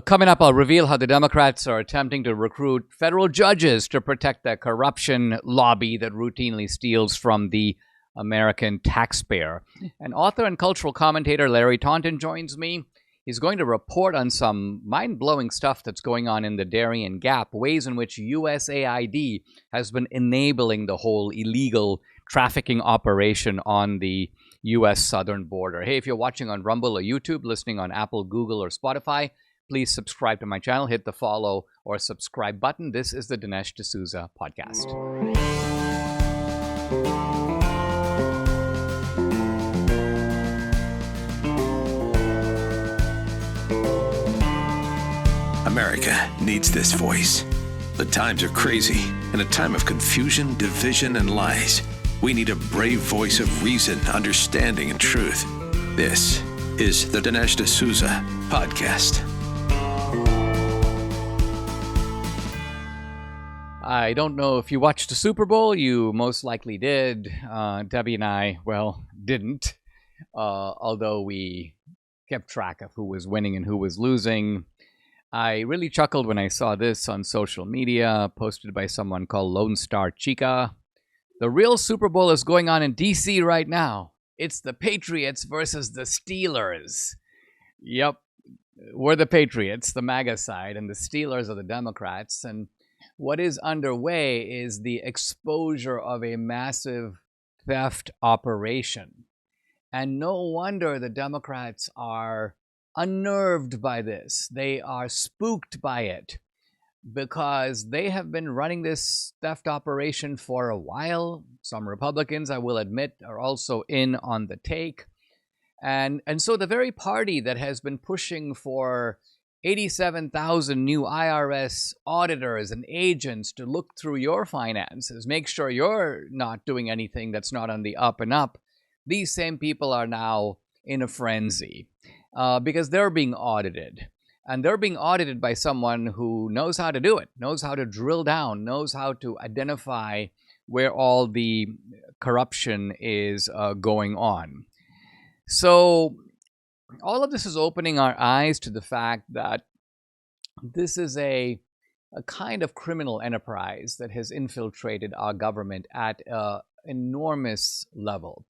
Coming up, I'll reveal how the Democrats are attempting to recruit federal judges to protect the corruption lobby that routinely steals from the American taxpayer. And author and cultural commentator Larry Taunton joins me. He's going to report on some mind-blowing stuff that's going on in the Darien Gap, ways in which USAID has been enabling the whole illegal trafficking operation on the U.S. southern border. Hey, if you're watching on Rumble or YouTube, listening on Apple, Google, or Spotify, please subscribe to my channel, hit the follow or subscribe button. This is the Dinesh D'Souza podcast. America needs this voice. The times are crazy. In a time of confusion, division, and lies, we need a brave voice of reason, understanding, and truth. This is the Dinesh D'Souza podcast. I don't know if you watched the Super Bowl. You most likely did. Debbie and I, didn't. Although we kept track of who was winning and who was losing. I really chuckled when I saw this on social media, posted by someone called Lone Star Chica. The real Super Bowl is going on in D.C. right now. It's the Patriots versus the Steelers. Yep, we're the Patriots, the MAGA side, and the Steelers are the Democrats. And what is underway is the exposure of a massive theft operation. And no wonder the Democrats are unnerved by this. They are spooked by it because they have been running this theft operation for a while. Some Republicans, I will admit, are also in on the take. And so the very party that has been pushing for 87,000 new IRS auditors and agents to look through your finances, make sure you're not doing anything that's not on the up and up, these same people are now in a frenzy because they're being audited. And they're being audited by someone who knows how to do it, knows how to drill down, knows how to identify where all the corruption is going on. So all of this is opening our eyes to the fact that this is a kind of criminal enterprise that has infiltrated our government at an enormous level.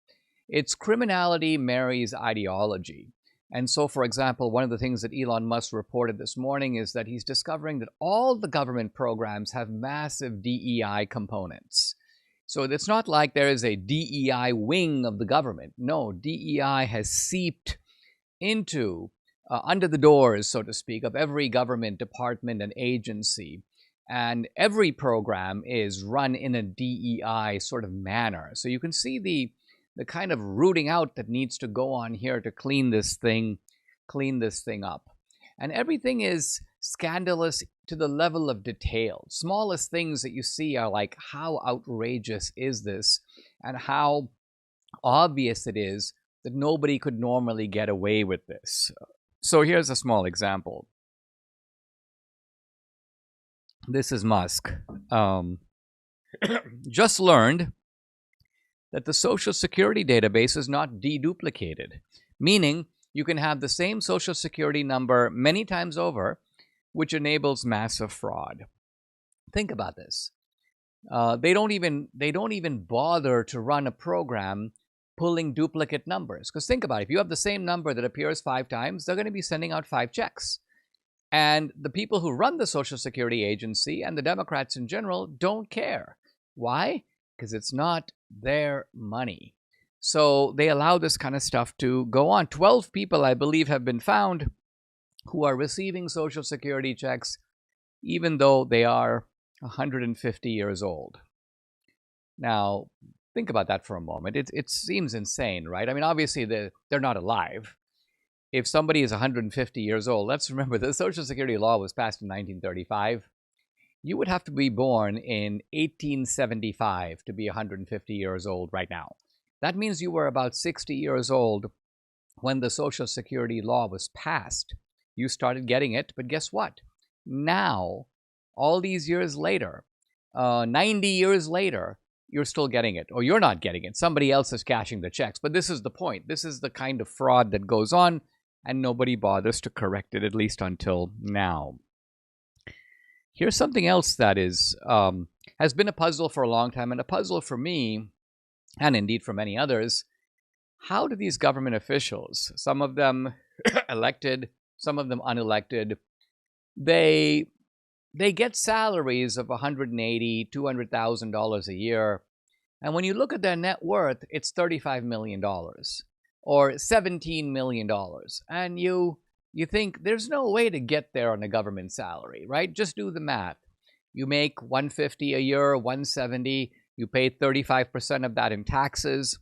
Its criminality marries ideology. And so, for example, one of the things that Elon Musk reported this morning is that he's discovering that all the government programs have massive DEI components. So it's not like there is a DEI wing of the government. No, DEI has seeped into, under the doors, so to speak, of every government department and agency. And every program is run in a DEI sort of manner. So you can see the kind of rooting out that needs to go on here to clean this thing up. And everything is scandalous to the level of detail. Smallest things that you see are like, how outrageous is this? And how obvious it is that nobody could normally get away with this. So here's a small example. This is Musk. Just learned that the Social Security database is not deduplicated, meaning you can have the same Social Security number many times over, which enables massive fraud. Think about this. They don't even bother to run a program pulling duplicate numbers. Because think about it, if you have the same number that appears 5 times, they're going to be sending out 5 checks. And the people who run the Social Security agency and the Democrats in general don't care. Why? Because it's not their money. So they allow this kind of stuff to go on. 12 people, I believe, have been found who are receiving Social Security checks even though they are 150 years old. Now, think about that for a moment. It seems insane, right? I mean, obviously, they're not alive. If somebody is 150 years old, let's remember the Social Security law was passed in 1935. You would have to be born in 1875 to be 150 years old right now. That means you were about 60 years old when the Social Security law was passed. You started getting it, but guess what? Now, all these years later, 90 years later, you're still getting it, or you're not getting it. Somebody else is cashing the checks. But this is the point. This is the kind of fraud that goes on. and nobody bothers to correct it, at least until now. Here's something else that has been a puzzle for a long time, and a puzzle for me, and indeed for many others. How do these government officials, some of them elected, some of them unelected, they get salaries of $180,000, $200,000 a year, and when you look at their net worth, it's $35 million or $17 million, and you think there's no way to get there on a government salary, right? Just do the math. You make $150 a year, $170. You pay 35% of that in taxes,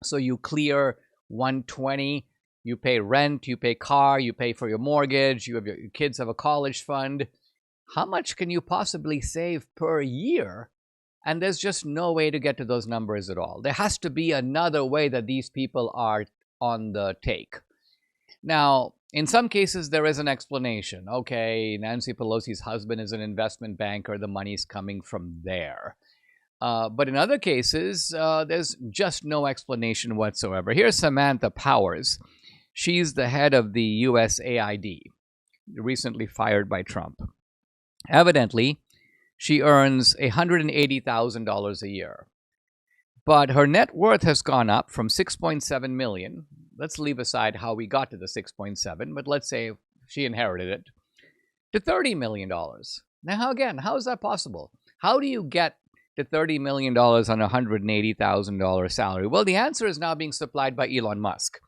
so you clear $120. You pay rent, you pay car, you pay for your mortgage. Your kids have a college fund. How much can you possibly save per year? And there's just no way to get to those numbers at all. There has to be another way that these people are on the take. Now, in some cases, there is an explanation. Okay, Nancy Pelosi's husband is an investment banker. The money's coming from there. But in other cases, there's just no explanation whatsoever. Here's Samantha Powers. She's the head of the USAID, recently fired by Trump. Evidently, she earns $180,000 a year. But her net worth has gone up from $6.7 million. Let's leave aside how we got to the 6.7, but let's say she inherited it, to $30 million. Now, again, how is that possible? How do you get to $30 million on a $180,000 salary? Well, the answer is now being supplied by Elon Musk.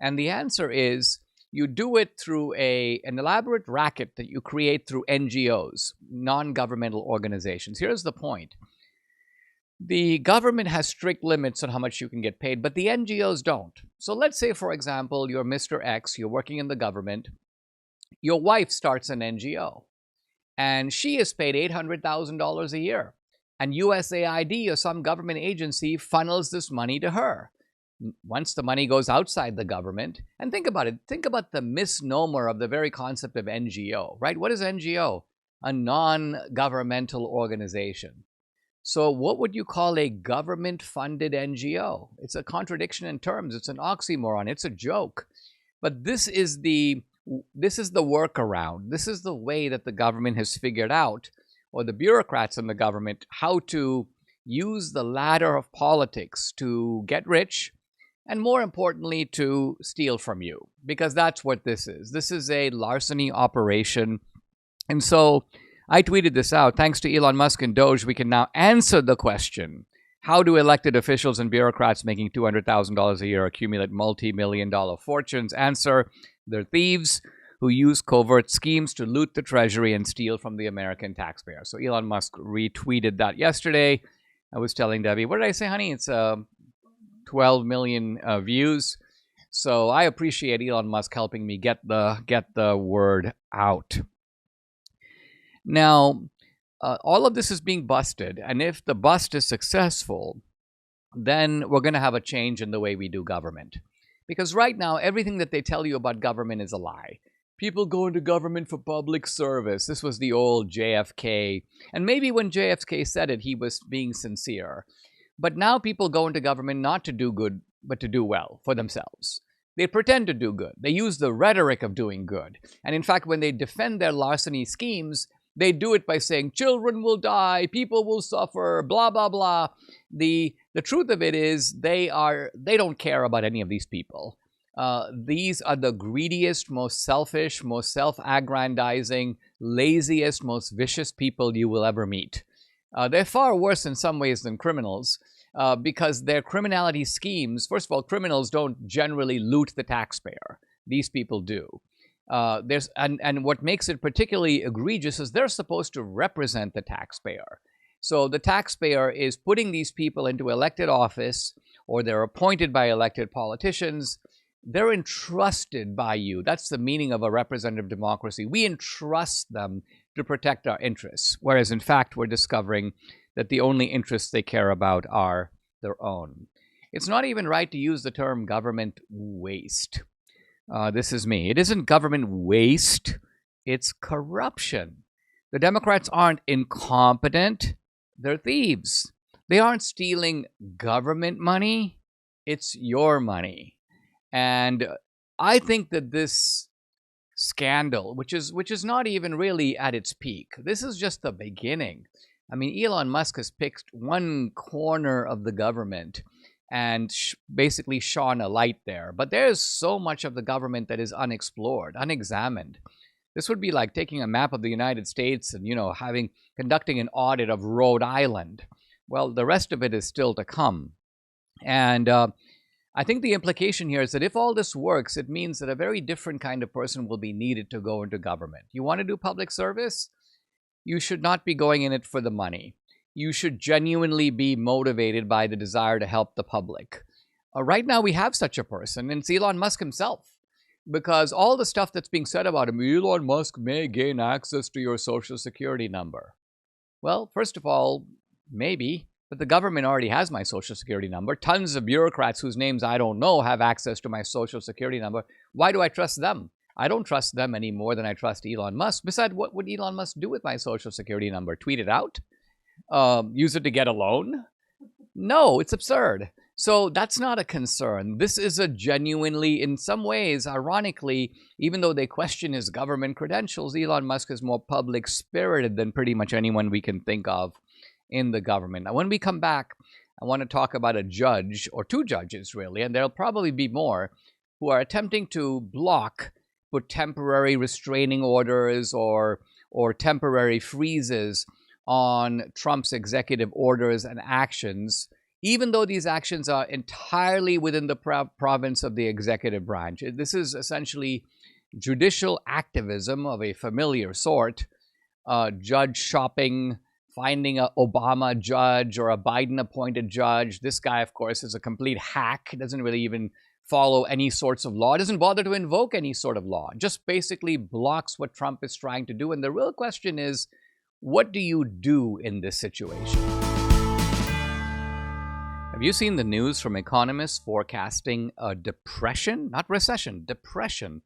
And the answer is you do it through an elaborate racket that you create through NGOs, non-governmental organizations. Here's the point. The government has strict limits on how much you can get paid, but the NGOs don't. So let's say, for example, you're Mr. X, you're working in the government. Your wife starts an NGO, and she is paid $800,000 a year. And USAID or some government agency funnels this money to her. Once the money goes outside the government, and think about it, think about the misnomer of the very concept of NGO, right? What is NGO? A non-governmental organization. So what would you call a government-funded NGO? It's a contradiction in terms. It's an oxymoron. It's a joke. But this is the workaround. This is the way that the government has figured out, or the bureaucrats in the government, how to use the ladder of politics to get rich, and more importantly, to steal from you, because that's what this is. This is a larceny operation. And so I tweeted this out. Thanks to Elon Musk and Doge, we can now answer the question, how do elected officials and bureaucrats making $200,000 a year accumulate multi-million-dollar fortunes? Answer, they're thieves who use covert schemes to loot the treasury and steal from the American taxpayer. So Elon Musk retweeted that yesterday. I was telling Debbie, what did I say, honey? It's 12 million views. So I appreciate Elon Musk helping me get the word out. Now, all of this is being busted, and if the bust is successful, then we're going to have a change in the way we do government. Because right now, everything that they tell you about government is a lie. People go into government for public service. This was the old JFK. And maybe when JFK said it, he was being sincere. But now people go into government not to do good, but to do well for themselves. They pretend to do good. They use the rhetoric of doing good. And in fact, when they defend their larceny schemes, they do it by saying, children will die, people will suffer, blah, blah, blah. The truth of it is they don't care about any of these people. These are the greediest, most selfish, most self-aggrandizing, laziest, most vicious people you will ever meet. They're far worse in some ways than criminals because their criminality schemes, first of all, criminals don't generally loot the taxpayer. These people do. And what makes it particularly egregious is they're supposed to represent the taxpayer. So the taxpayer is putting these people into elected office, or they're appointed by elected politicians. They're entrusted by you. That's the meaning of a representative democracy. We entrust them to protect our interests, whereas in fact we're discovering that the only interests they care about are their own. It's not even right to use the term government waste. This is me. It isn't government waste. It's corruption. The Democrats aren't incompetent. They're thieves. They aren't stealing government money. It's your money. And I think that this scandal, which is not even really at its peak, this is just the beginning. I mean, Elon Musk has picked one corner of the government and basically shone a light there. But there's so much of the government that is unexplored, unexamined. This would be like taking a map of the United States and, conducting an audit of Rhode Island. Well, the rest of it is still to come. And I think the implication here is that if all this works, it means that a very different kind of person will be needed to go into government. You want to do public service? You should not be going in it for the money. You should genuinely be motivated by the desire to help the public. Right now, we have such a person, and it's Elon Musk himself. Because all the stuff that's being said about him, Elon Musk may gain access to your social security number. Well, first of all, maybe, but the government already has my social security number. Tons of bureaucrats whose names I don't know have access to my social security number. Why do I trust them? I don't trust them any more than I trust Elon Musk. Besides, what would Elon Musk do with my social security number? Tweet it out? Use it to get a loan? No, it's absurd. So that's not a concern. This is a genuinely, in some ways, ironically, even though they question his government credentials, Elon Musk is more public-spirited than pretty much anyone we can think of in the government. Now, when we come back, I want to talk about a judge, or two judges, really, and there'll probably be more, who are attempting to put temporary restraining orders or temporary freezes on Trump's executive orders and actions, even though these actions are entirely within the province of the executive branch. This is essentially judicial activism of a familiar sort, judge shopping, finding an Obama judge or a Biden-appointed judge. This guy, of course, is a complete hack. Doesn't really even follow any sorts of law. Doesn't bother to invoke any sort of law. Just basically blocks what Trump is trying to do. And the real question is, what do you do in this situation? Have you seen the news from economists forecasting a depression, not recession, depression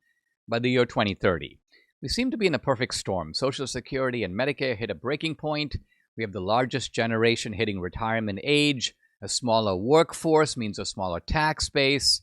by the year 2030? We seem to be in a perfect storm. Social Security and Medicare hit a breaking point. We have the largest generation hitting retirement age. A smaller workforce means a smaller tax base.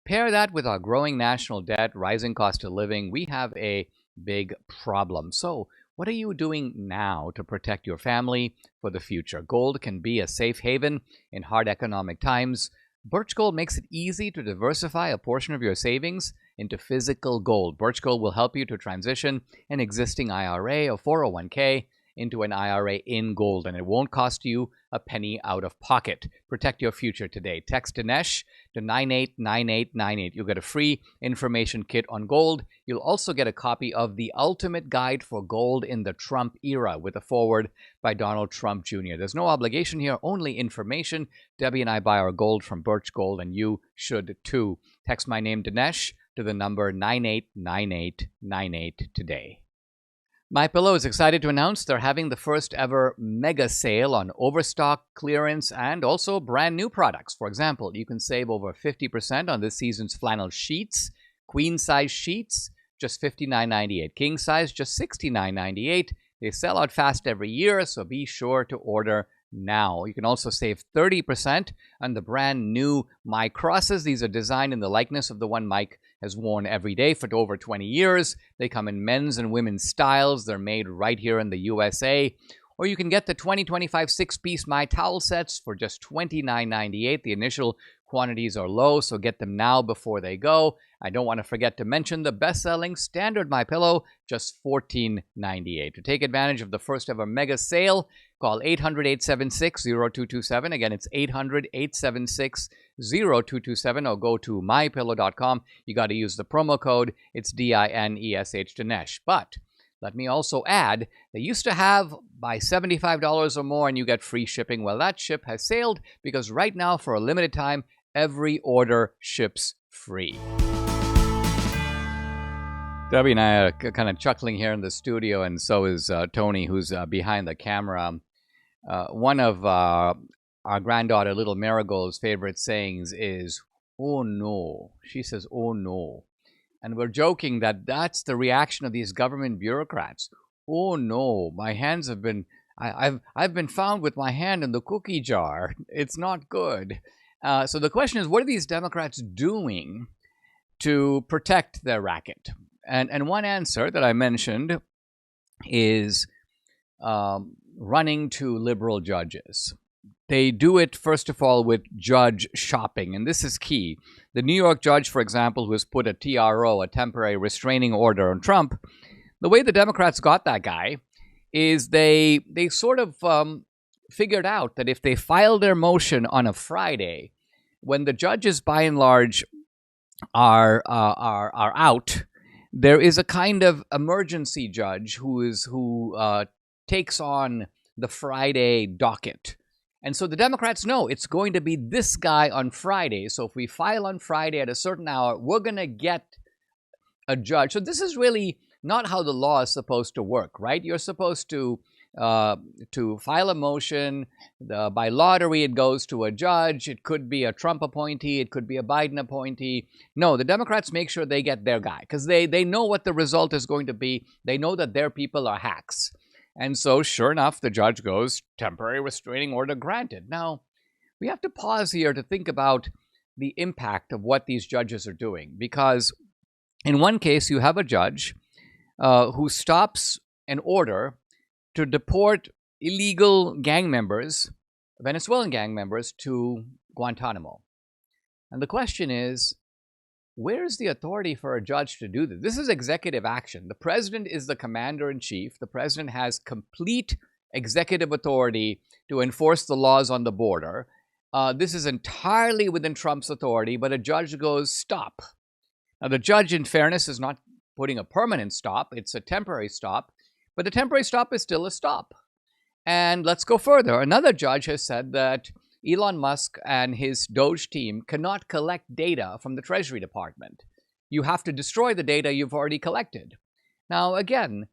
Pair that with our growing national debt, rising cost of living, we have a big problem. So, what are you doing now to protect your family for the future? Gold can be a safe haven in hard economic times. Birch Gold makes it easy to diversify a portion of your savings into physical gold. Birch Gold will help you to transition an existing IRA or 401k into an IRA in gold, and it won't cost you a penny out of pocket. Protect your future today. Text Dinesh to 989898. You'll get a free information kit on gold. You'll also get a copy of The Ultimate Guide for Gold in the Trump Era with a foreword by Donald Trump Jr. There's no obligation here, only information. Debbie and I buy our gold from Birch Gold, and you should too. Text my name Dinesh to the number 989898 today. MyPillow is excited to announce they're having the first ever mega sale on overstock, clearance, and also brand new products. For example, you can save over 50% on this season's flannel sheets, queen size sheets, just $59.98, king size, just $69.98. They sell out fast every year, so be sure to order now. You can also save 30% on the brand new My Crosses. These are designed in the likeness of the one Mike has worn every day for over 20 years. They come in men's and women's styles. They're made right here in the USA. Or you can get the 2025 six-piece My Towel sets for just $29.98. The initial quantities are low, so get them now before they go. I don't want to forget to mention the best-selling standard My Pillow, just $14.98. To take advantage of the first ever mega sale, call 800-876-0227. Again, it's 800-876-0227, or go to mypillow.com. You got to use the promo code. It's DINESH, Dinesh. But let me also add, they used to have buy $75 or more and you get free shipping. Well, that ship has sailed because right now, for a limited time, every order ships free. Debbie and I are kind of chuckling here in the studio, and so is Tony, who's behind the camera. One of our granddaughter, Little Marigold's favorite sayings is, "Oh no." She says, "Oh no." And we're joking that that's the reaction of these government bureaucrats. "Oh no, my hands have been, I've been found with my hand in the cookie jar. It's not good." So the question is, what are these Democrats doing to protect their racket. And one answer that I mentioned is running to liberal judges. They do it, first of all, with judge shopping, and this is key. The New York judge, for example, who has put a TRO, a temporary restraining order, on Trump, the way the Democrats got that guy is they sort of figured out that if they filed their motion on a Friday, when the judges, by and large, are out, there is a kind of emergency judge who takes on the Friday docket. And so the Democrats know it's going to be this guy on Friday. So if we file on Friday at a certain hour, we're going to get a judge. So this is really not how the law is supposed to work, right? You're supposed to file a motion. By lottery, it goes to a judge. It could be a Trump appointee. It could be a Biden appointee. No, the Democrats make sure they get their guy because they know what the result is going to be. They know that their people are hacks. And so, sure enough, the judge goes, temporary restraining order granted. Now, we have to pause here to think about the impact of what these judges are doing. Because in one case, you have a judge who stops an order to deport illegal gang members, Venezuelan gang members, to Guantanamo. And the question is, where is the authority for a judge to do this? This is executive action. The president is the commander-in-chief. The president has complete executive authority to enforce the laws on the border. This is entirely within Trump's authority, but a judge goes, stop. Now, the judge, in fairness, is not putting a permanent stop. It's a temporary stop. But the temporary stop is still a stop. And let's go further. Another judge has said that Elon Musk and his Doge team cannot collect data from the Treasury Department. You have to destroy the data you've already collected. Now, again,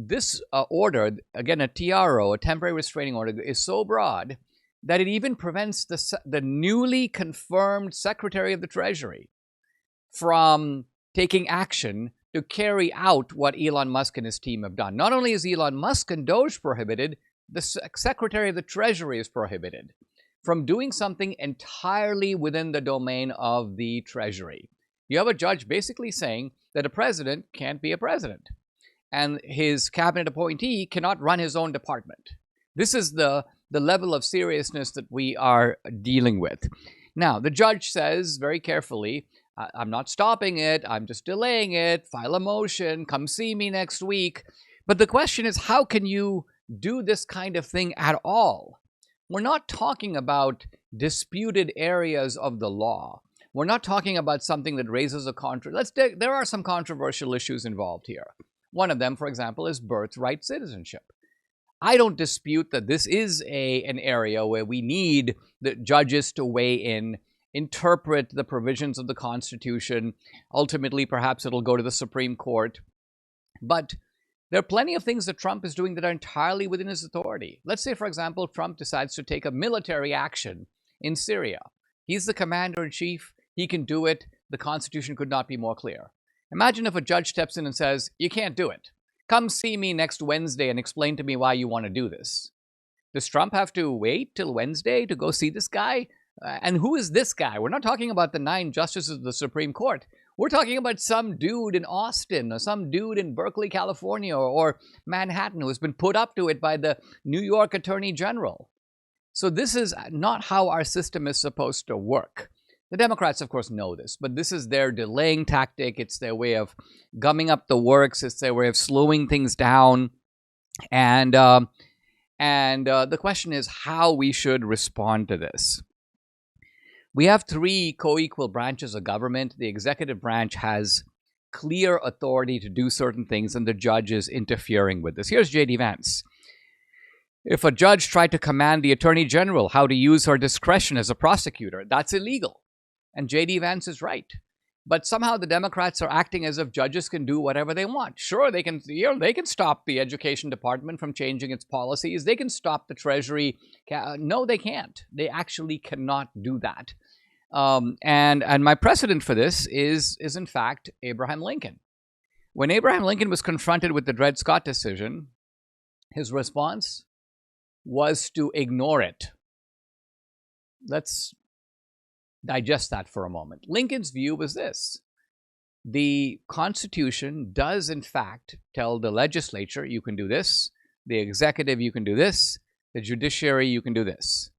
this order, again, a TRO, a temporary restraining order, is so broad that it even prevents the newly confirmed Secretary of the Treasury from taking action to carry out what Elon Musk and his team have done. Not only is Elon Musk and Doge prohibited, the Secretary of the Treasury is prohibited from doing something entirely within the domain of the Treasury. You have a judge basically saying that a president can't be a president, and his cabinet appointee cannot run his own department. This is the level of seriousness that we are dealing with. Now, the judge says very carefully, I'm not stopping it, I'm just delaying it, file a motion, come see me next week. But the question is, how can you do this kind of thing at all? We're not talking about disputed areas of the law. We're not talking about something that raises a there are some controversial issues involved here. One of them, for example, is birthright citizenship. I don't dispute that this is an area where we need the judges to weigh in, interpret the provisions of the Constitution. Ultimately, perhaps it'll go to the Supreme Court. But there are plenty of things that Trump is doing that are entirely within his authority. Let's say, for example, Trump decides to take a military action in Syria. He's the commander-in-chief. He can do it. The Constitution could not be more clear. Imagine if a judge steps in and says, you can't do it. Come see me next Wednesday and explain to me why you want to do this. Does Trump have to wait till Wednesday to go see this guy? And who is this guy? We're not talking about the 9 justices of the Supreme Court. We're talking about some dude in Austin or some dude in Berkeley, California, or Manhattan who has been put up to it by the New York Attorney General. So this is not how our system is supposed to work. The Democrats, of course, know this, but this is their delaying tactic. It's their way of gumming up the works. It's their way of slowing things down. And the question is how we should respond to this. We have 3 co-equal branches of government. The executive branch has clear authority to do certain things, and the judge is interfering with this. Here's J.D. Vance. If a judge tried to command the attorney general how to use her discretion as a prosecutor, that's illegal. And J.D. Vance is right. But somehow the Democrats are acting as if judges can do whatever they want. Sure, they can stop the education department from changing its policies. They can stop the Treasury. No, they can't. They actually cannot do that. And my precedent for this is in fact Abraham Lincoln. When Abraham Lincoln was confronted with the Dred Scott decision, his response was to ignore it. Let's digest that for a moment. Lincoln's view was this: the Constitution does, in fact, tell the legislature, you can do this, the executive, you can do this, the judiciary, you can do this.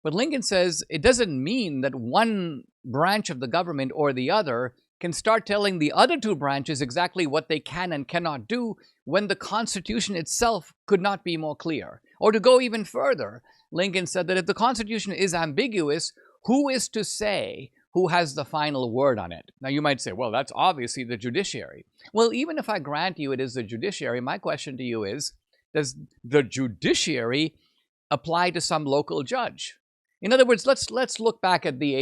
But Lincoln says it doesn't mean that one branch of the government or the other can start telling the other two branches exactly what they can and cannot do when the Constitution itself could not be more clear. Or to go even further, Lincoln said that if the Constitution is ambiguous, who is to say who has the final word on it? Now you might say, well, that's obviously the judiciary. Well, even if I grant you it is the judiciary, my question to you is, does the judiciary apply to some local judge? In other words, let's look back at the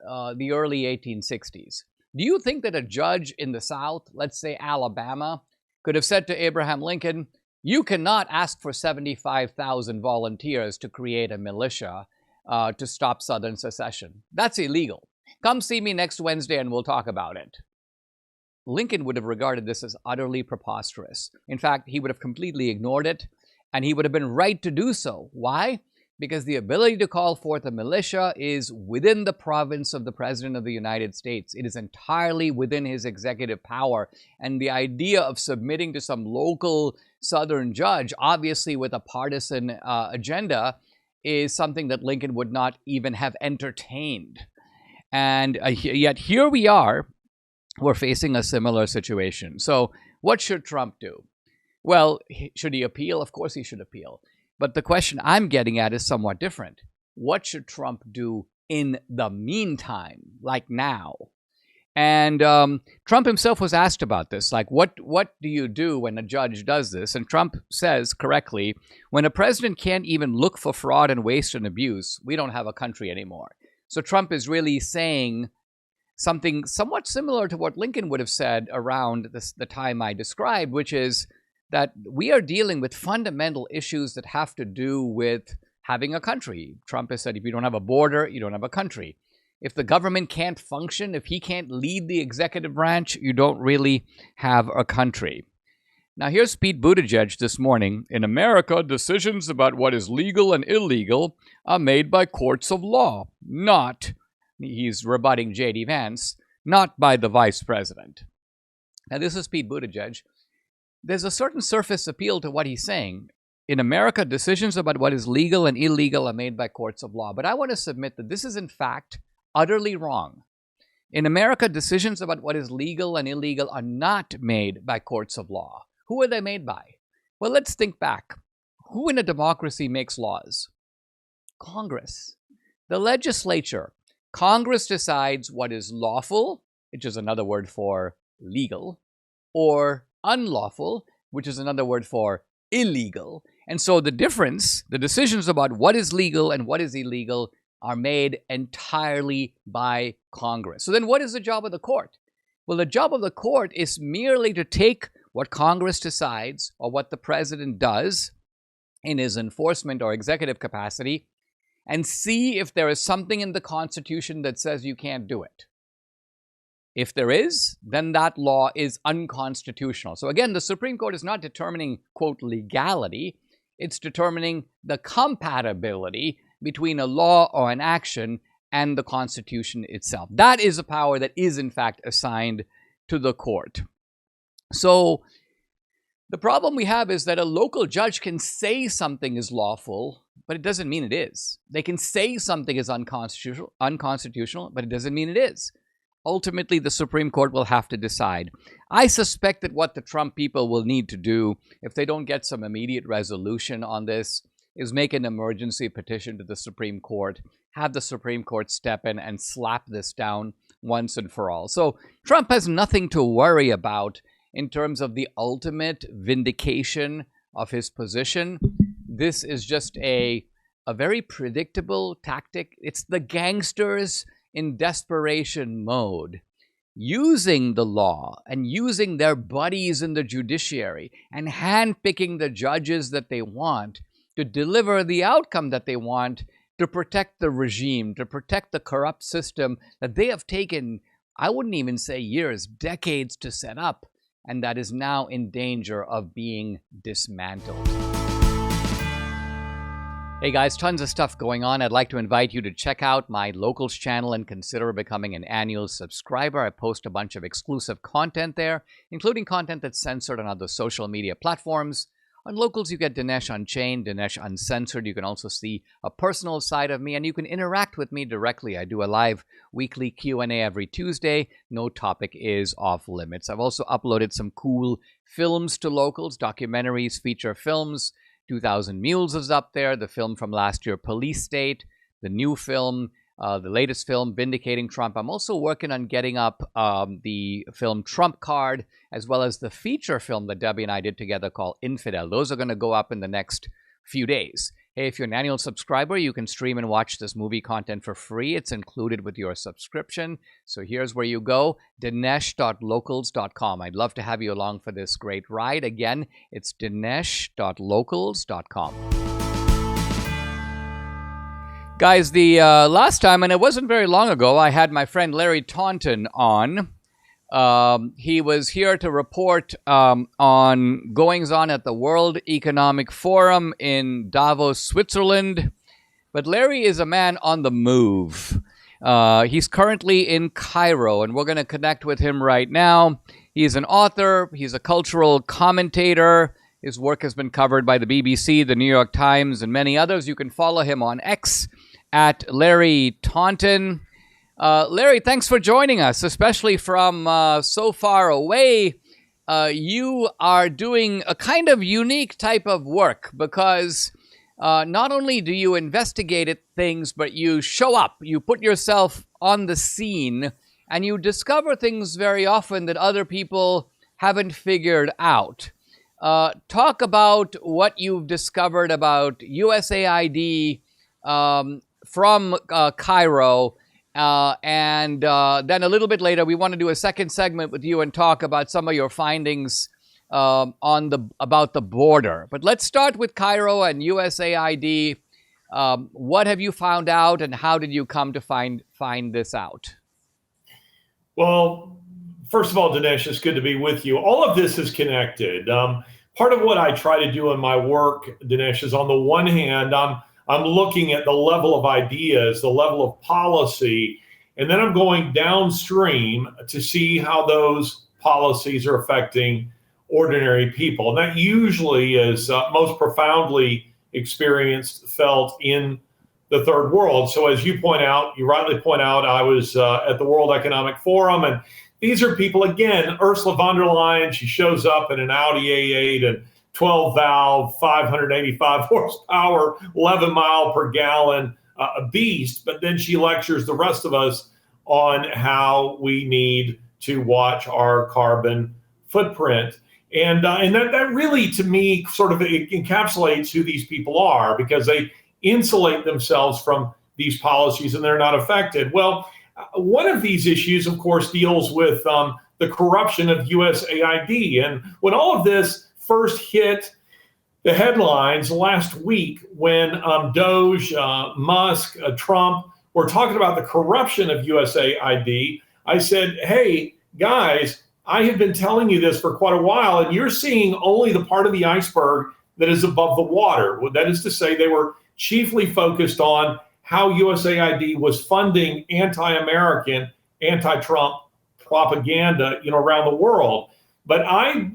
early 1860s. Do you think that a judge in the South, let's say Alabama, could have said to Abraham Lincoln, you cannot ask for 75,000 volunteers to create a militia to stop Southern secession? That's illegal. Come see me next Wednesday and we'll talk about it. Lincoln would have regarded this as utterly preposterous. In fact, he would have completely ignored it, and he would have been right to do so. Why? Because the ability to call forth a militia is within the province of the President of the United States. It is entirely within his executive power. And the idea of submitting to some local Southern judge, obviously with a partisan agenda, is something that Lincoln would not even have entertained. And yet here we are, we're facing a similar situation. So what should Trump do? Well, should he appeal? Of course he should appeal. But the question I'm getting at is somewhat different. What should Trump do in the meantime, like now? And Trump himself was asked about this, like, what do you do when a judge does this? And Trump says correctly, when a president can't even look for fraud and waste and abuse, we don't have a country anymore. So Trump is really saying something somewhat similar to what Lincoln would have said around the time I described, which is that we are dealing with fundamental issues that have to do with having a country. Trump has said if you don't have a border, you don't have a country. If the government can't function, if he can't lead the executive branch, you don't really have a country. Now here's Pete Buttigieg this morning. In America, decisions about what is legal and illegal are made by courts of law, not, he's rebutting J.D. Vance, not by the vice president. Now this is Pete Buttigieg. There's a certain surface appeal to what he's saying. In America, decisions about what is legal and illegal are made by courts of law. But I want to submit that this is, in fact, utterly wrong. In America, decisions about what is legal and illegal are not made by courts of law. Who are they made by? Well, let's think back. Who in a democracy makes laws? Congress. The legislature. Congress decides what is lawful, which is another word for legal, or unlawful, which is another word for illegal. And so the difference, the decisions about what is legal and what is illegal are made entirely by Congress. So then what is the job of the court? Well, the job of the court is merely to take what Congress decides or what the president does in his enforcement or executive capacity and see if there is something in the Constitution that says you can't do it. If there is, then that law is unconstitutional. So again, the Supreme Court is not determining, quote, legality. It's determining the compatibility between a law or an action and the Constitution itself. That is a power that is, in fact, assigned to the court. So the problem we have is that a local judge can say something is lawful, but it doesn't mean it is. They can say something is unconstitutional, but it doesn't mean it is. Ultimately, the Supreme Court will have to decide. I suspect that what the Trump people will need to do, if they don't get some immediate resolution on this, is make an emergency petition to the Supreme Court, have the Supreme Court step in and slap this down once and for all. So Trump has nothing to worry about in terms of the ultimate vindication of his position. This is just a very predictable tactic. It's the gangsters in desperation mode, using the law and using their buddies in the judiciary and handpicking the judges that they want to deliver the outcome that they want to protect the regime, to protect the corrupt system that they have taken, I wouldn't even say years, decades to set up, and that is now in danger of being dismantled. Hey guys, tons of stuff going on. I'd like to invite you to check out my Locals channel and consider becoming an annual subscriber. I post a bunch of exclusive content there, including content that's censored on other social media platforms. On Locals, you get Dinesh Unchained, Dinesh Uncensored. You can also see a personal side of me, and you can interact with me directly. I do a live weekly Q&A every Tuesday. No topic is off limits. I've also uploaded some cool films to Locals, documentaries, feature films. 2000 Mules is up there, the film from last year, Police State, the new film, the latest film, Vindicating Trump. I'm also working on getting up the film Trump Card, as well as the feature film that Debbie and I did together called Infidel. Those are going to go up in the next few days. Hey, if you're an annual subscriber, you can stream and watch this movie content for free. It's included with your subscription. So here's where you go, dinesh.locals.com. I'd love to have you along for this great ride. Again, it's dinesh.locals.com. Guys, the last time, and it wasn't very long ago, I had my friend Larry Taunton on. He was here to report on goings-on at the World Economic Forum in Davos, Switzerland. But Larry is a man on the move. He's currently in Cairo, and we're going to connect with him right now. He's an author. He's a cultural commentator. His work has been covered by the BBC, the New York Times, and many others. You can follow him on X at Larry Taunton. Larry, thanks for joining us, especially from so far away. You are doing a kind of unique type of work because not only do you investigate things, but you show up, you put yourself on the scene, and you discover things very often that other people haven't figured out. Talk about what you've discovered about USAID from Cairo. And then a little bit later, we want to do a second segment with you and talk about some of your findings about the border. But let's start with Cairo and USAID. What have you found out, and how did you come to find this out? Well, first of all, Dinesh, it's good to be with you. All of this is connected. Part of what I try to do in my work, Dinesh, is on the one hand, I'm looking at the level of ideas, the level of policy, and then I'm going downstream to see how those policies are affecting ordinary people. And that usually is most profoundly felt in the third world. So as you rightly point out, I was at the World Economic Forum, and these are people, again, Ursula von der Leyen, she shows up in an Audi A8 and 12-valve, 585 horsepower, 11 mile per gallon, a beast. But then she lectures the rest of us on how we need to watch our carbon footprint. And that really, to me, sort of encapsulates who these people are, because they insulate themselves from these policies and they're not affected. Well, one of these issues, of course, deals with the corruption of USAID. And when all of this first hit the headlines last week, when Doge, Musk, Trump were talking about the corruption of USAID, I said, hey, guys, I have been telling you this for quite a while, and you're seeing only the part of the iceberg that is above the water. That is to say, they were chiefly focused on how USAID was funding anti-American, anti-Trump propaganda, around the world. But I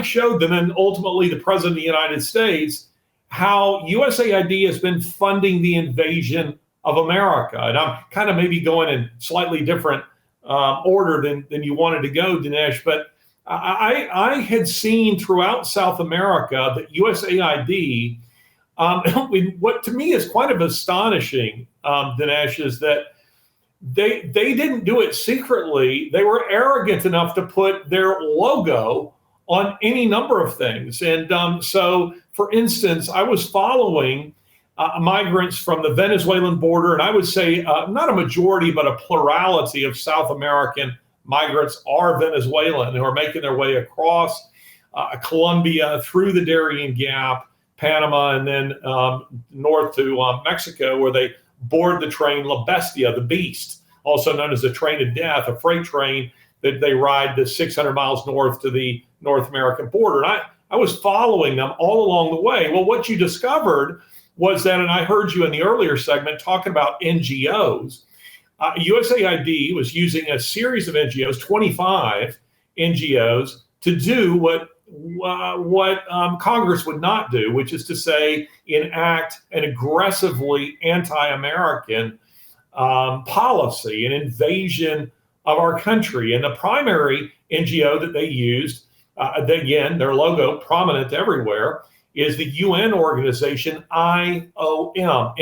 showed them, and ultimately the President of the United States, how USAID has been funding the invasion of America. And I'm kind of maybe going in slightly different order than you wanted to go, Dinesh. But I had seen throughout South America that USAID, what to me is quite of astonishing, Dinesh, is that they didn't do it secretly. They were arrogant enough to put their logo on any number of things. And so, for instance, I was following migrants from the Venezuelan border, and I would say not a majority, but a plurality of South American migrants are Venezuelan, who are making their way across Colombia, through the Darien Gap, Panama, and then north to Mexico, where they board the train La Bestia, the Beast, also known as the Train of Death, a freight train that they ride the 600 miles north to the North American border. And I was following them all along the way. Well, what you discovered was that, and I heard you in the earlier segment talking about NGOs. USAID was using a series of NGOs, 25 NGOs, to do what Congress would not do, which is to say, enact an aggressively anti-American policy, an invasion of our country. And the primary NGO that they used, again, their logo prominent everywhere, is the UN organization IOM,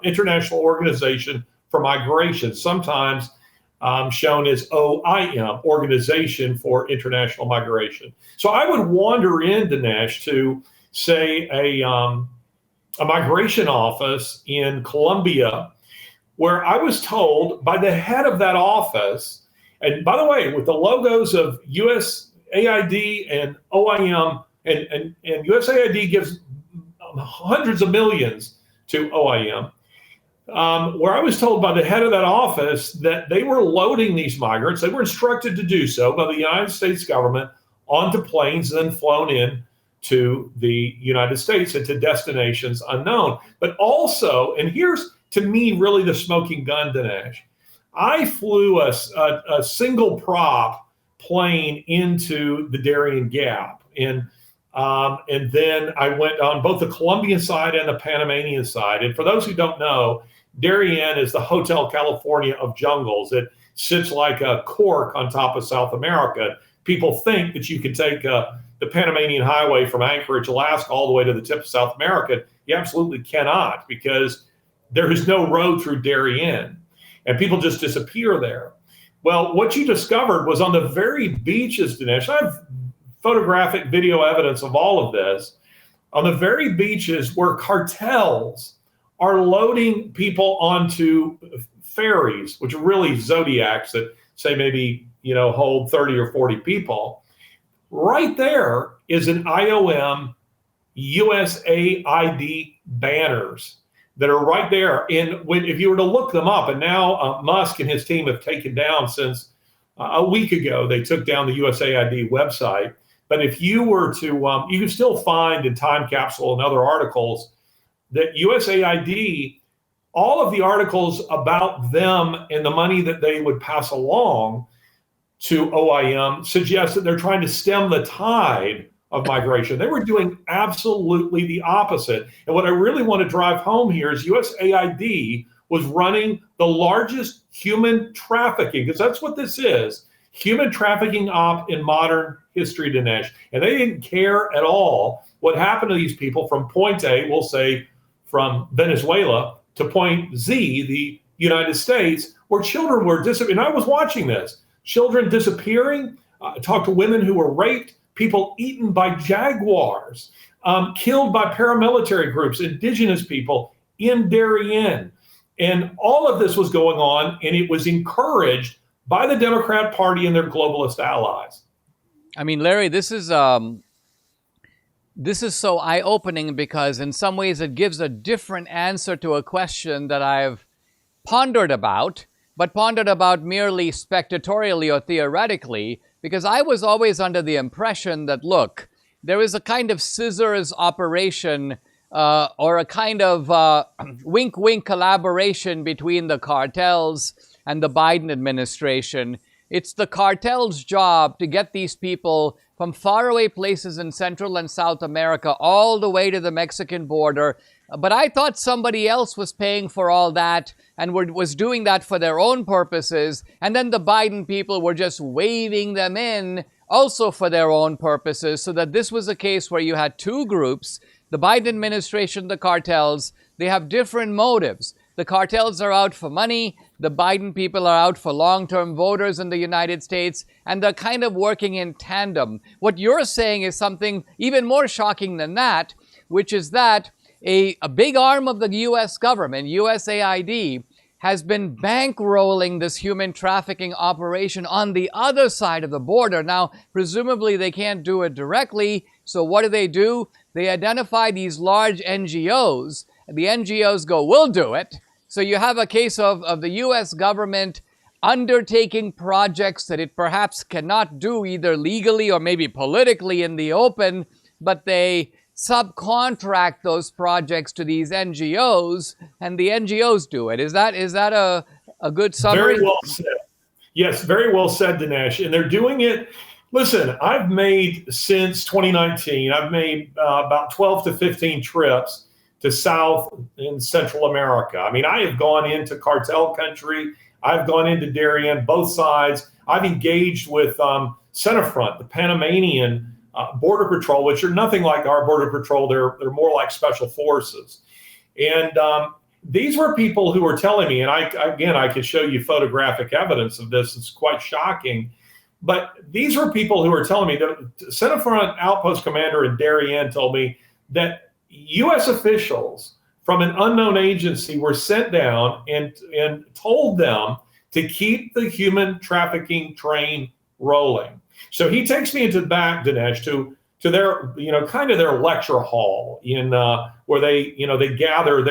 International Organization for Migration, sometimes shown as OIM, Organization for International Migration. So I would wander in, Dinesh, to say a migration office in Colombia, where I was told by the head of that office, and by the way, with the logos of USAID and OIM, and USAID gives hundreds of millions to OIM, where I was told by the head of that office that they were loading these migrants, they were instructed to do so by the United States government, onto planes and then flown in to the United States and to destinations unknown. But also, and here's to me really the smoking gun, Dinesh, I flew a single prop plane into the Darien Gap. And then I went on both the Colombian side and the Panamanian side. And for those who don't know, Darien is the Hotel California of jungles. It sits like a cork on top of South America. People think that you can take the Panamanian Highway from Anchorage, Alaska, all the way to the tip of South America. You absolutely cannot, because there is no road through Darien, and people just disappear there. Well, what you discovered was on the very beaches, Dinesh, I have photographic video evidence of all of this, on the very beaches where cartels are loading people onto ferries, which are really Zodiacs that say maybe, hold 30 or 40 people. Right there is an IOM USAID banners that are right there. And if you were to look them up, and now Musk and his team have taken down since a week ago, they took down the USAID website. But if you were to, you can still find in Time Capsule and other articles that USAID, all of the articles about them and the money that they would pass along to OIM suggest that they're trying to stem the tide of migration. They were doing absolutely the opposite. And what I really want to drive home here is USAID was running the largest human trafficking, because that's what this is, human trafficking op in modern history, Dinesh. And they didn't care at all what happened to these people from point A, we'll say from Venezuela, to point Z, the United States, where children were disappearing. And I was watching this. Children disappearing, talked to women who were raped, people eaten by jaguars, killed by paramilitary groups, indigenous people in Darien. And all of this was going on, and it was encouraged by the Democrat Party and their globalist allies. I mean, Larry, this is so eye-opening, because in some ways it gives a different answer to a question that I've pondered about, but pondered about merely spectatorially or theoretically, because I was always under the impression that, look, there is a kind of scissors operation or a kind of wink-wink collaboration between the cartels and the Biden administration. It's the cartel's job to get these people from faraway places in Central and South America all the way to the Mexican border. But I thought somebody else was paying for all that and was doing that for their own purposes. And then the Biden people were just waving them in also for their own purposes, so that this was a case where you had two groups, the Biden administration, the cartels. They have different motives. The cartels are out for money. The Biden people are out for long-term voters in the United States, and they're kind of working in tandem. What you're saying is something even more shocking than that, which is that a big arm of the U.S. government, USAID, has been bankrolling this human trafficking operation on the other side of the border. Now, presumably they can't do it directly, so what do? They identify these large NGOs. The NGOs go, we'll do it. So you have a case of the U.S. government undertaking projects that it perhaps cannot do either legally or maybe politically in the open, but they subcontract those projects to these NGOs, and the NGOs do it. Is that a good summary? Very well said. Yes, very well said, Dinesh. And they're doing it. Listen, I've made since 2019, I've made about 12 to 15 trips to South and Central America. I mean, I have gone into cartel country. I've gone into Darien, both sides. I've engaged with Centerfront, the Panamanian Border Patrol, which are nothing like our Border Patrol. They're more like special forces. And these were people who were telling me, and I could show you photographic evidence of this. It's quite shocking. But these were people who were telling me that Centerfront Outpost Commander in Darien told me that U.S. officials from an unknown agency were sent down and told them to keep the human trafficking train rolling. So he takes me into the back, Dinesh, to their, kind of their lecture hall in where they gather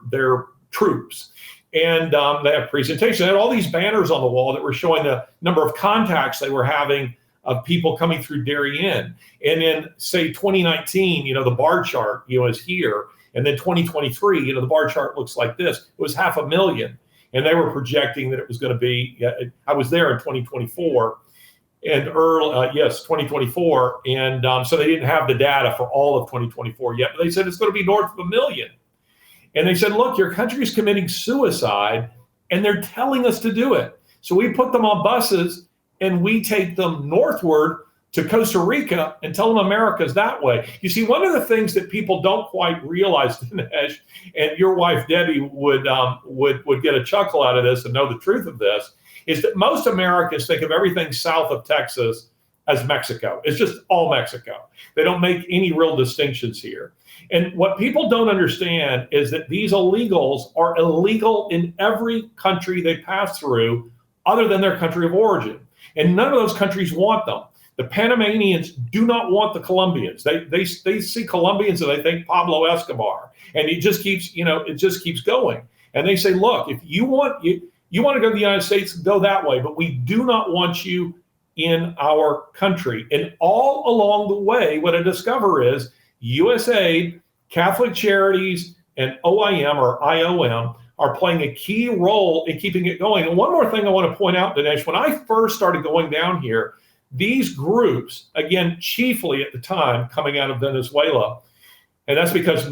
their troops. And they have presentations. They had all these banners on the wall that were showing the number of contacts they were having of people coming through Darien. And in, say, 2019, the bar chart, is here. And then 2023, the bar chart looks like this. It was 500,000. And they were projecting that it was going to be, I was there in 2024. And 2024. And so they didn't have the data for all of 2024 yet. But they said it's going to be north of 1 million. And they said, look, your country is committing suicide, and they're telling us to do it. So we put them on buses, and we take them northward to Costa Rica and tell them America's that way. You see, one of the things that people don't quite realize, Dinesh, and your wife Debbie would get a chuckle out of this and know the truth of this, is that most Americans think of everything south of Texas as Mexico. It's just all Mexico. They don't make any real distinctions here. And what people don't understand is that these illegals are illegal in every country they pass through other than their country of origin. And none of those countries want them. The Panamanians do not want the Colombians. They see Colombians and they think Pablo Escobar. And it just keeps going. And they say, look, if you want to go to the United States, go that way. But we do not want you in our country. And all along the way, what I discover is USAID, Catholic Charities, and OIM or IOM are playing a key role in keeping it going. And one more thing I want to point out, Dinesh, when I first started going down here, these groups, again, chiefly at the time coming out of Venezuela, and that's because,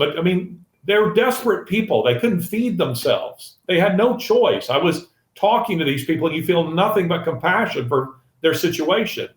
they're desperate people. They couldn't feed themselves. They had no choice. I was talking to these people, and you feel nothing but compassion for their situation.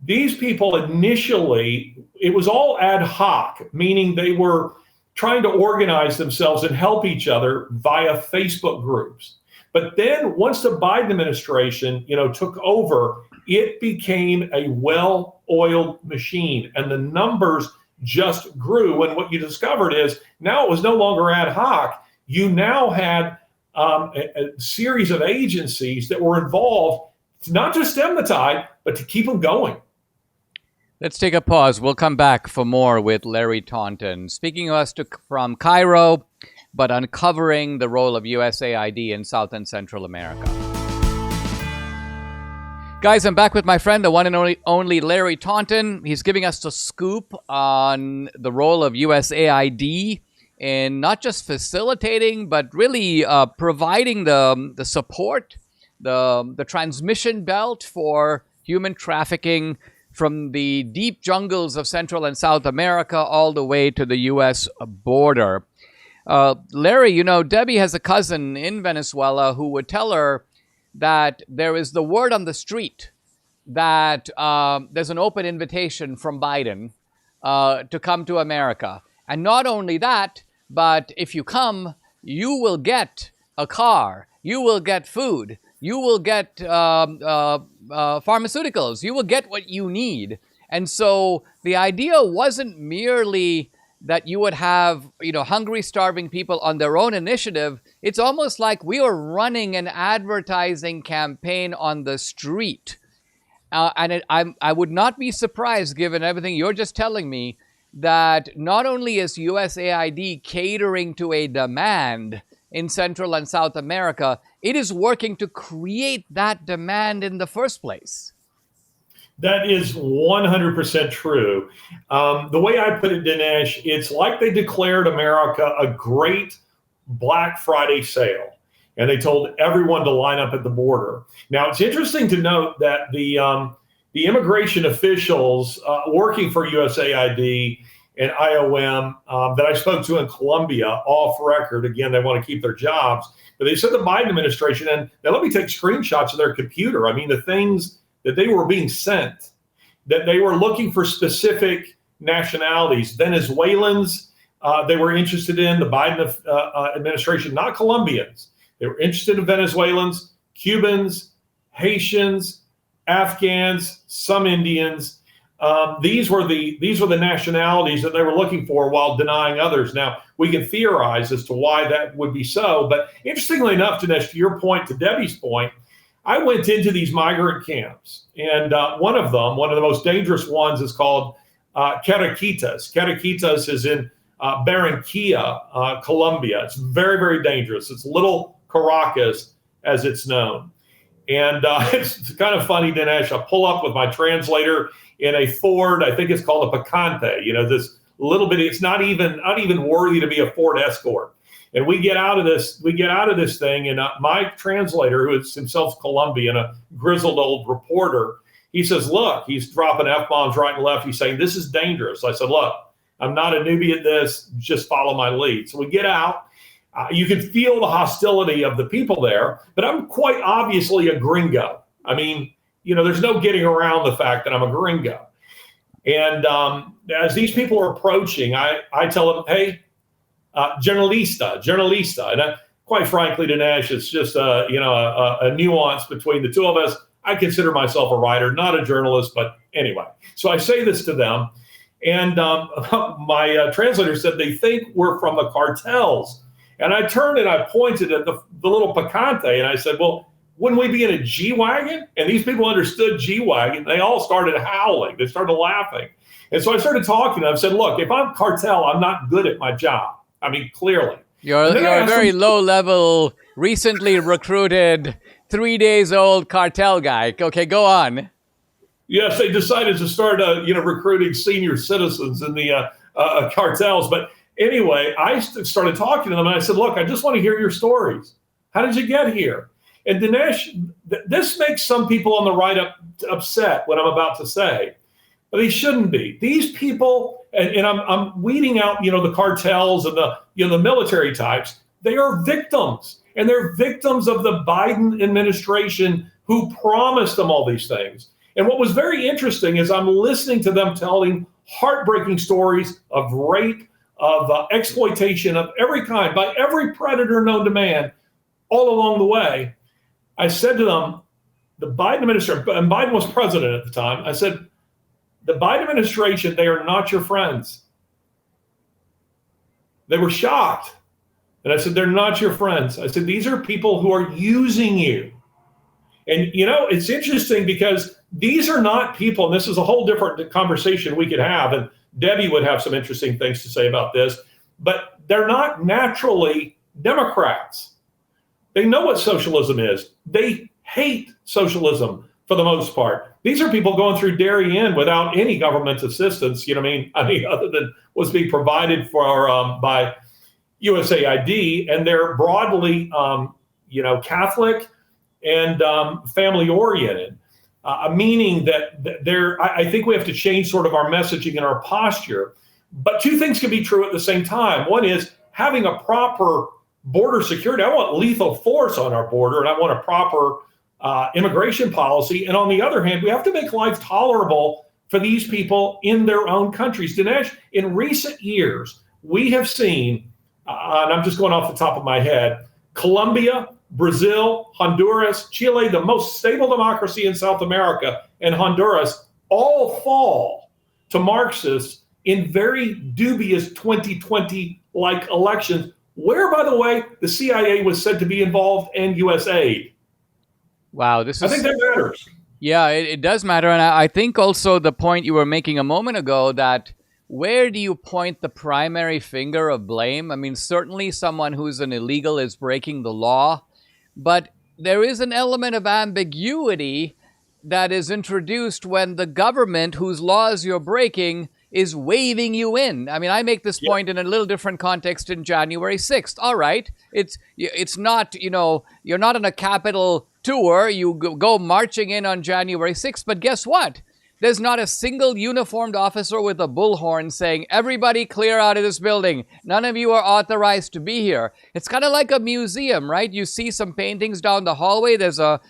These people initially, it was all ad hoc, meaning they were trying to organize themselves and help each other via Facebook groups. But then once the Biden administration, took over, it became a well-oiled machine, and the numbers just grew. And what you discovered is now it was no longer ad hoc. You now had a series of agencies that were involved to not just stem the tide, but to keep them going. Let's take a pause. We'll come back for more with Larry Taunton, speaking to us from Cairo, but uncovering the role of USAID in South and Central America. Guys, I'm back with my friend, the one and only Larry Taunton. He's giving us the scoop on the role of USAID in not just facilitating, but really providing the support, the transmission belt for human trafficking from the deep jungles of Central and South America all the way to the U.S. border. Larry, Debbie has a cousin in Venezuela who would tell her that there is the word on the street that there's an open invitation from Biden to come to America. And not only that, but if you come, you will get a car, you will get food, you will get pharmaceuticals, you will get what you need. And so the idea wasn't merely that you would have, hungry, starving people on their own initiative. It's almost like we are running an advertising campaign on the street. I would not be surprised, given everything you're just telling me, that not only is USAID catering to a demand in Central and South America, it is working to create that demand in the first place. That is 100% true. The way I put it, Dinesh, it's like they declared America a great Black Friday sale, and they told everyone to line up at the border. Now, it's interesting to note that the immigration officials working for USAID and IOM that I spoke to in Colombia, off record, again, they want to keep their jobs, but they said the Biden administration, and now let me take screenshots of their computer. I mean, the things that they were being sent, that they were looking for specific nationalities, Venezuelans, they were interested in, the Biden administration, not Colombians. They were interested in Venezuelans, Cubans, Haitians, Afghans, some Indians. These were the nationalities that they were looking for while denying others. Now, we can theorize as to why that would be so, but interestingly enough, Dinesh, to your point, to Debbie's point, I went into these migrant camps, and one of the most dangerous ones is called Caraquitas. Caraquitas is in Barranquilla, Colombia. It's very, very dangerous. It's Little Caracas, as it's known. And it's kind of funny, Dinesh. I pull up with my translator in a Ford, I think it's called a Picante, this little bitty, it's not even worthy to be a Ford Escort. And we get out of this thing, and my translator, who is himself Colombian, a grizzled old reporter, he says, look, he's dropping F-bombs right and left. He's saying, this is dangerous. I said, look, I'm not a newbie at this. Just follow my lead. So we get out. You can feel the hostility of the people there, but I'm quite obviously a gringo. I mean, there's no getting around the fact that I'm a gringo. And as these people are approaching, I tell them, hey, journalista. And quite frankly, Dinesh, it's just a nuance between the two of us. I consider myself a writer, not a journalist, but anyway. So I say this to them, and my translator said they think we're from the cartels. And I turned and I pointed at the little Picante, and I said, well, wouldn't we be in a G-Wagon? And these people understood G-Wagon. They all started howling. They started laughing. And so I started talking to them. I said, look, if I'm cartel, I'm not good at my job. I mean, clearly. You're a very low-level, recently recruited, 3 days old cartel guy. Okay, go on. Yes, they decided to start, recruiting senior citizens in the cartels. But anyway, I started talking to them, and I said, look, I just want to hear your stories. How did you get here? And Dinesh, this makes some people on the right upset, what I'm about to say. But they shouldn't be. These people, and I'm weeding out, the cartels and the military types. They are victims, and they're victims of the Biden administration who promised them all these things. And what was very interesting is I'm listening to them telling heartbreaking stories of rape, of exploitation of every kind by every predator known to man all along the way. I said to them, the Biden administration, and Biden was president at the time, I said, the Biden administration, they are not your friends. They were shocked. And I said, they're not your friends. I said, these are people who are using you. And, it's interesting because these are not people, and this is a whole different conversation we could have, and Debbie would have some interesting things to say about this, but they're not naturally Democrats. They know what socialism is. They hate socialism for the most part. These are people going through Darien without any government assistance, I mean, other than what's being provided for by USAID, and they're broadly, Catholic and family oriented, meaning that I think we have to change sort of our messaging and our posture. But two things can be true at the same time. One is having a proper border security. I want lethal force on our border, and I want a proper immigration policy. And on the other hand, we have to make life tolerable for these people in their own countries. Dinesh, in recent years, we have seen, and I'm just going off the top of my head, Colombia, Brazil, Honduras, Chile, the most stable democracy in South America, and Honduras all fall to Marxists in very dubious 2020-like elections, where, by the way, the CIA was said to be involved and US aid. Wow, I think that matters. Yeah, it does matter. And I think also the point you were making a moment ago, that where do you point the primary finger of blame? I mean, certainly someone who's an illegal is breaking the law, but there is an element of ambiguity that is introduced when the government, whose laws you're breaking, is waving you in. I mean, I make this point in a little different context in January 6th. All right, it's not, you're not on a Capitol tour. You go marching in on January 6th, but guess what? There's not a single uniformed officer with a bullhorn saying, everybody clear out of this building. None of you are authorized to be here. It's kind of like a museum, right? You see some paintings down the hallway. There's a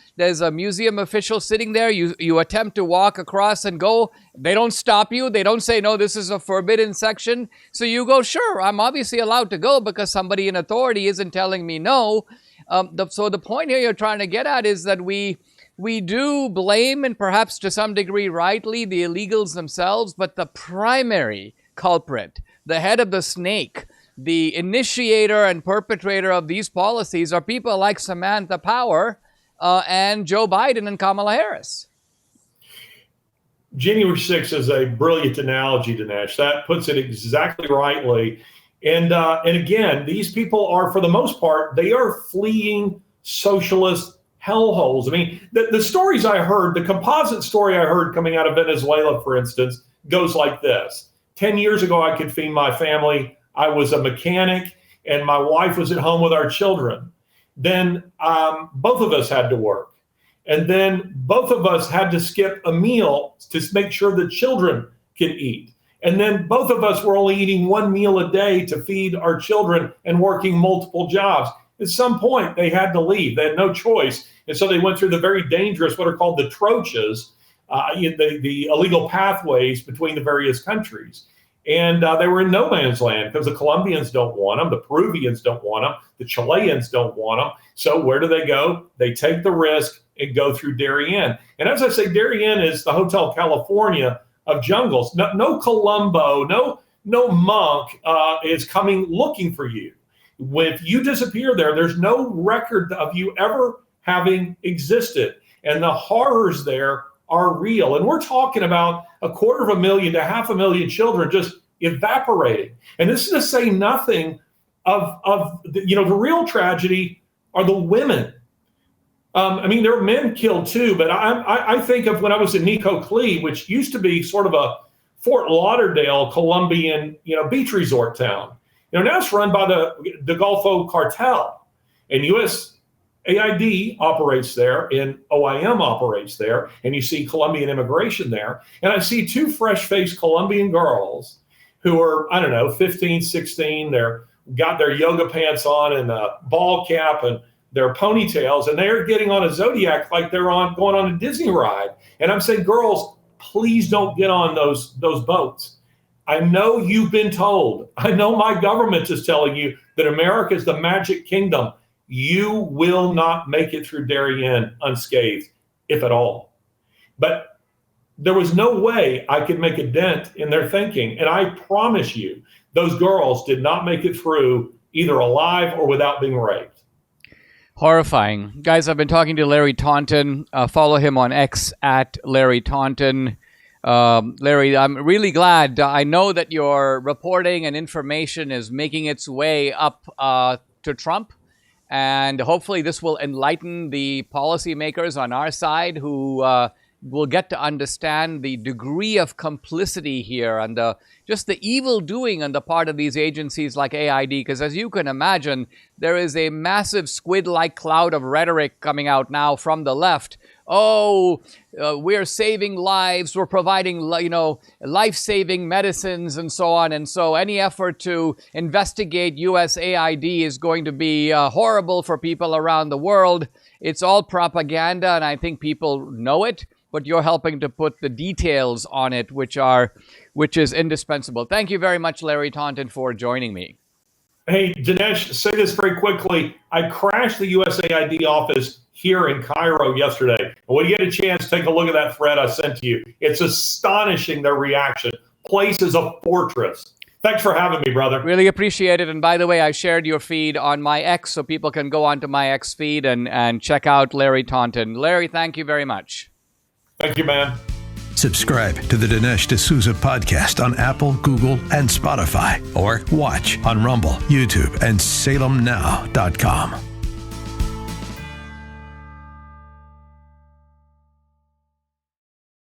museum official sitting there. You attempt to walk across and go. They don't stop you. They don't say, no, this is a forbidden section. So you go, sure, I'm obviously allowed to go because somebody in authority isn't telling me no. So the point here you're trying to get at is that we do blame, and perhaps to some degree rightly, the illegals themselves, but the primary culprit, the head of the snake, the initiator and perpetrator of these policies are people like Samantha Power and Joe Biden and Kamala Harris. January 6th is a brilliant analogy, Dinesh. That puts it exactly rightly. And again, these people are, for the most part, they are fleeing socialist hellholes. I mean, the stories I heard, the composite story I heard coming out of Venezuela, for instance, goes like this. 10 years ago, I could feed my family. I was a mechanic, and my wife was at home with our children. Then both of us had to work. And then both of us had to skip a meal to make sure the children could eat. And then both of us were only eating one meal a day to feed our children and working multiple jobs. At some point, they had to leave. They had no choice. And so they went through the very dangerous, what are called the trochas, the illegal pathways between the various countries. And they were in no man's land because the Colombians don't want them, the Peruvians don't want them, the Chileans don't want them. So where do they go? They take the risk and go through Darien. And as I say, Darien is the Hotel California of jungles. No Columbo, no monk is coming looking for you. If you disappear there, there's no record of you ever having existed. And the horrors there are real. And we're talking about 250,000 to 500,000 children just evaporating. And this is to say nothing of the real tragedy are the women. I mean, there are men killed too, but I think of when I was in Nicoclí, which used to be sort of a Fort Lauderdale Colombian, beach resort town. Now it's run by the Golfo cartel, and USAID operates there, and OIM operates there, and you see Colombian immigration there. And I see two fresh-faced Colombian girls who are, 15, 16. They're got their yoga pants on and a ball cap and their ponytails, and they're getting on a Zodiac like they're going on a Disney ride. And I'm saying, girls, please don't get on those boats. I know you've been told. I know my government is telling you that America is the magic kingdom. You will not make it through Darien unscathed, if at all. But there was no way I could make a dent in their thinking. And I promise you, those girls did not make it through either alive or without being raped. Horrifying. Guys, I've been talking to Larry Taunton. Follow him on X at Larry Taunton. Larry, I'm really glad. I know that your reporting and information is making its way up to Trump, and hopefully this will enlighten the policymakers on our side who will get to understand the degree of complicity here and just the evil doing on the part of these agencies like AID, because as you can imagine, there is a massive squid-like cloud of rhetoric coming out now from the left. We're saving lives, we're providing, life-saving medicines and so on. And so any effort to investigate USAID is going to be horrible for people around the world. It's all propaganda, and I think people know it, but you're helping to put the details on it, which is indispensable. Thank you very much, Larry Taunton, for joining me. Hey, Dinesh, say this very quickly. I crashed the USAID office here in Cairo yesterday. And when you get a chance, take a look at that thread I sent to you. It's astonishing, their reaction. Place is a fortress. Thanks for having me, brother. Really appreciate it. And by the way, I shared your feed on my X, so people can go onto my X feed and check out Larry Taunton. Larry, thank you very much. Thank you, man. Subscribe to the Dinesh D'Souza podcast on Apple, Google, and Spotify, or watch on Rumble, YouTube, and SalemNow.com.